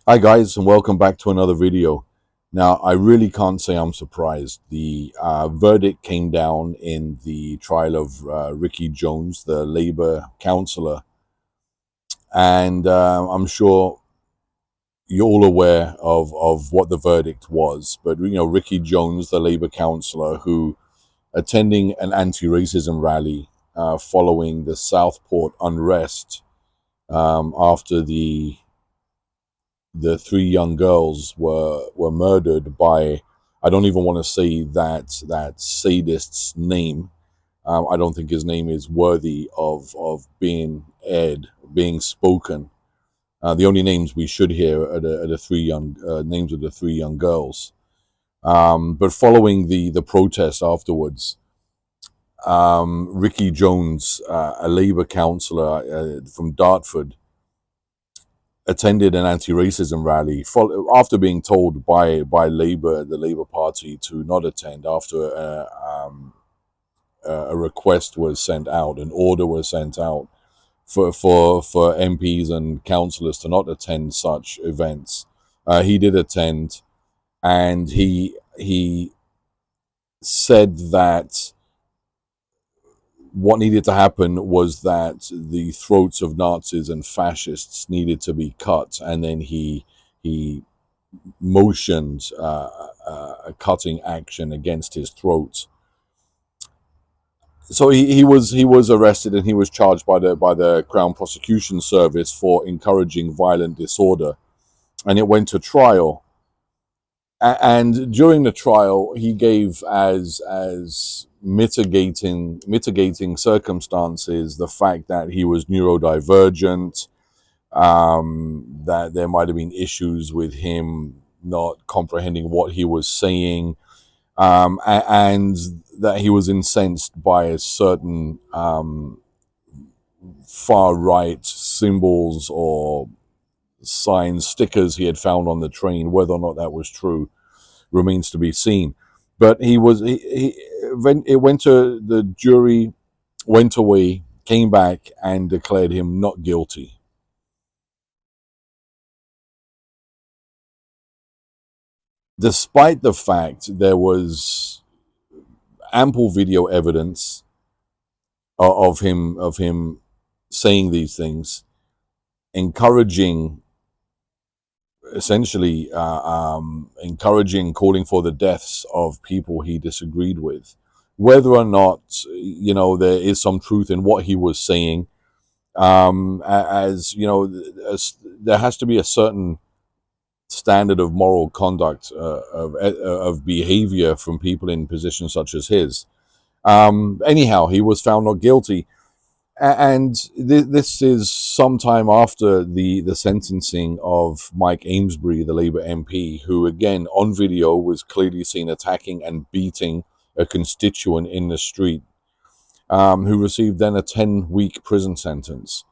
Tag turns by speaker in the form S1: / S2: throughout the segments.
S1: Hi guys, and welcome back to another video. Now, I really can't say I'm surprised. The verdict came down in the trial of Ricky Jones, the Labour councillor, and I'm sure you're all aware of what the verdict was. But Ricky Jones, the Labour councillor, who attending an anti-racism rally following the Southport unrest after the three young girls were murdered by, I don't even want to say that sadist's name. I don't think his name is worthy of being aired, being spoken. The only names we should hear are the three young names of the three young girls. But following the protest afterwards, Ricky Jones, a Labour councillor from Dartford, attended an anti-racism rally after being told by the Labour Party, to not attend after a request was sent out, an order was sent out for MPs and councillors to not attend such events. He did attend, and he said that what needed to happen was that the throats of Nazis and fascists needed to be cut, and then he motioned a cutting action against his throat. So he was arrested, and he was charged by the Crown Prosecution Service for encouraging violent disorder, and it went to trial. And during the trial, he gave as mitigating circumstances the fact that he was neurodivergent, that there might have been issues with him not comprehending what he was saying, and that he was incensed by a certain far right symbols or signs, stickers he had found on the train. Whether or not that was true remains to be seen. But it went to the jury, went away, came back, and declared him not guilty. Despite the fact there was ample video evidence of him saying these things, encouraging, essentially encouraging, calling for the deaths of people he disagreed with. Whether or not there is some truth in what he was saying, there has to be a certain standard of moral conduct, of behavior from people in positions such as his. Anyhow, he was found not guilty, and this is sometime after the sentencing of Mike Amesbury, the Labour MP, who again on video was clearly seen attacking and beating a constituent in the street, who received then a 10-week prison sentence.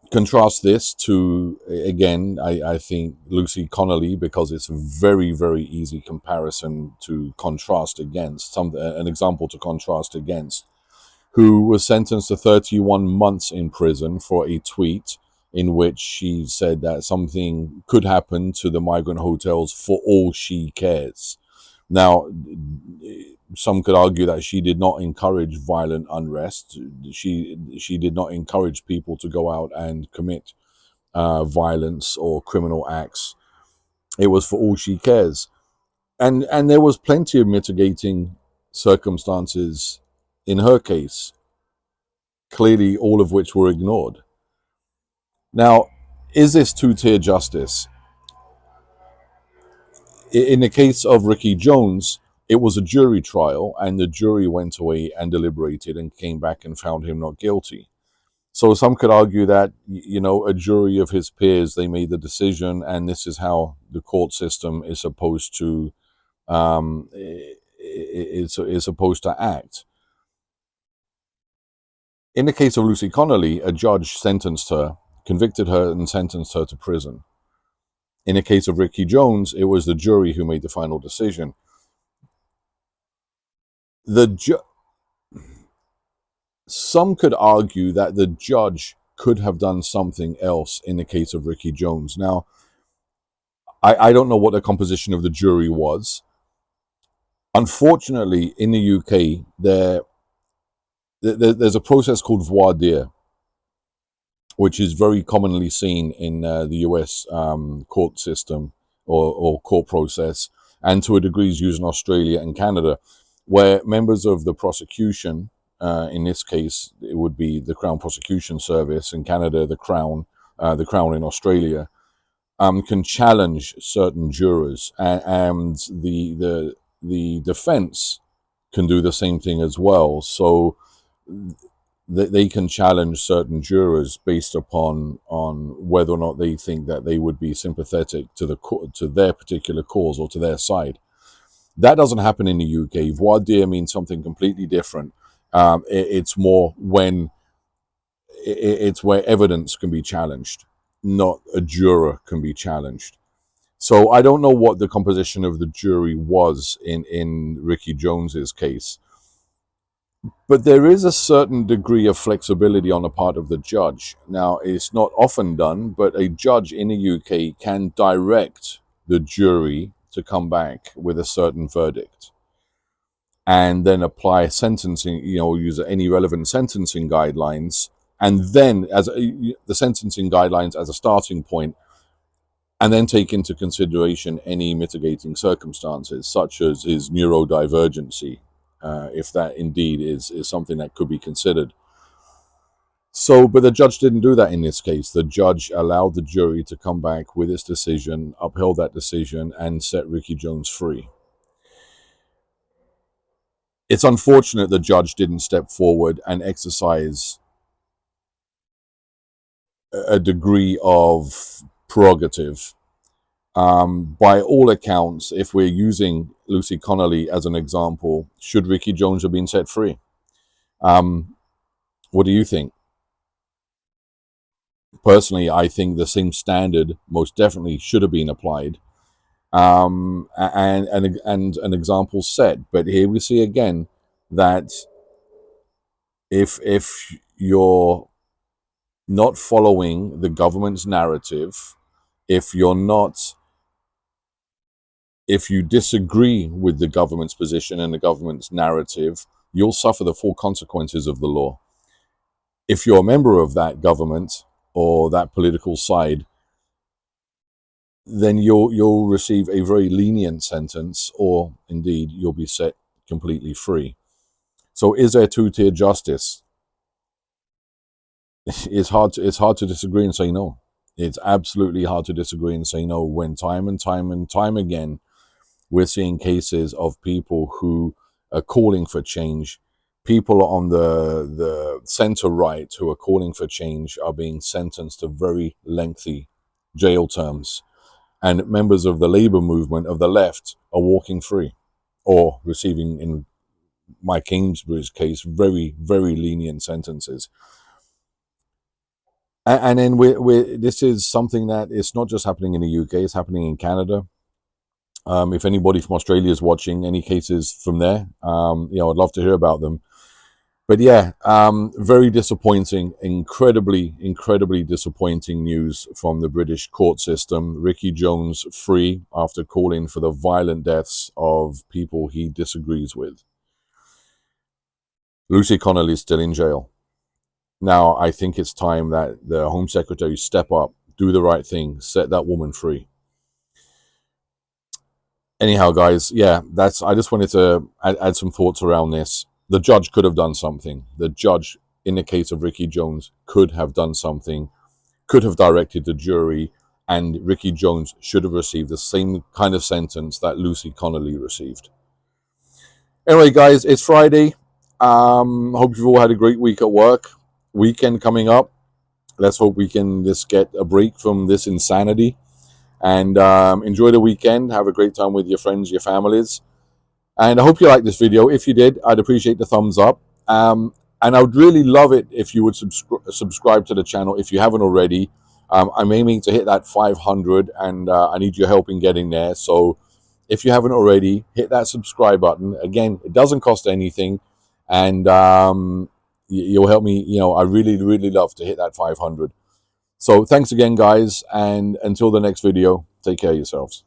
S1: Contrast this to, again, I think, Lucy Connolly, because it's a very, very easy comparison to contrast against, an example to contrast against, who was sentenced to 31 months in prison for a tweet in which she said that something could happen to the migrant hotels for all she cares. Now, some could argue that she did not encourage violent unrest. She did not encourage people to go out and commit violence or criminal acts. It was for all she cares, and there was plenty of mitigating circumstances in her case, clearly all of which were ignored. Now, is this two-tier justice? In the case of Ricky Jones, it was a jury trial, and the jury went away and deliberated and came back and found him not guilty. So some could argue that, a jury of his peers, they made the decision, and this is how the court system is supposed to is supposed to act. In the case of Lucy Connolly, a judge convicted her and sentenced her to prison. In the case of Ricky Jones, it was the jury who made the final decision. Some could argue that the judge could have done something else in the case of Ricky Jones. Now, I don't know what the composition of the jury was. Unfortunately, in the UK, there's a process called voir dire, which is very commonly seen in the US court system or court process, and to a degree is used in Australia and Canada, where members of the prosecution, in this case, it would be the Crown Prosecution Service in Canada, the Crown in Australia, can challenge certain jurors, and the defense can do the same thing as well. So they can challenge certain jurors based upon on whether or not they think that they would be sympathetic to to their particular cause or to their side. That doesn't happen in the UK. Voir dire means something completely different. It's more when it's where evidence can be challenged, not a juror can be challenged. So I don't know what the composition of the jury was in Ricky Jones's case. But there is a certain degree of flexibility on the part of the judge. Now, it's not often done, but a judge in the UK can direct the jury to come back with a certain verdict and then apply sentencing, use any relevant sentencing guidelines, and then as the sentencing guidelines as a starting point, and then take into consideration any mitigating circumstances, such as his neurodivergency, if that indeed is something that could be considered. So, but the judge didn't do that in this case. The judge allowed the jury to come back with its decision, upheld that decision, and set Ricky Jones free. It's unfortunate the judge didn't step forward and exercise a degree of prerogative. By all accounts, if we're using Lucy Connolly as an example, should Ricky Jones have been set free? What do you think? Personally, I think the same standard most definitely should have been applied, and an example set. But here we see again that if you're not following the government's narrative, if you're not if you disagree with the government's position and the government's narrative, you'll suffer the full consequences of the law. If you're a member of that government or that political side, then you'll receive a very lenient sentence, or indeed you'll be set completely free. So, is there two-tier justice? It's hard to disagree and say no. It's absolutely hard to disagree and say no when time and time and time again we're seeing cases of people who are calling for change. People on the center right who are calling for change are being sentenced to very lengthy jail terms. And members of the labor movement of the left are walking free or receiving, in Mike Kingsbury's case, very, very lenient sentences. And then this is something that it's not just happening in the UK, it's happening in Canada. If anybody from Australia is watching, any cases from there, I'd love to hear about them. But yeah, very disappointing, incredibly disappointing news from the British court system. Ricky Jones free after calling for the violent deaths of people he disagrees with. Lucy Connolly is still in jail. Now, I think it's time that the Home Secretary step up, do the right thing, set that woman free. Anyhow, guys, yeah, I just wanted to add some thoughts around this. The judge could have done something. The judge, in the case of Ricky Jones, could have done something, could have directed the jury, and Ricky Jones should have received the same kind of sentence that Lucy Connolly received. Anyway, guys, it's Friday. Hope you've all had a great week at work. Weekend coming up. Let's hope we can just get a break from this insanity. And enjoy the weekend. Have a great time with your friends, your families. And I hope you liked this video. If you did, I'd appreciate the thumbs up. And I would really love it if you would subscribe to the channel if you haven't already. I'm aiming to hit that 500, and I need your help in getting there. So if you haven't already, hit that subscribe button. Again, it doesn't cost anything. And you'll help me. I really, really love to hit that 500. So thanks again, guys, and until the next video, take care of yourselves.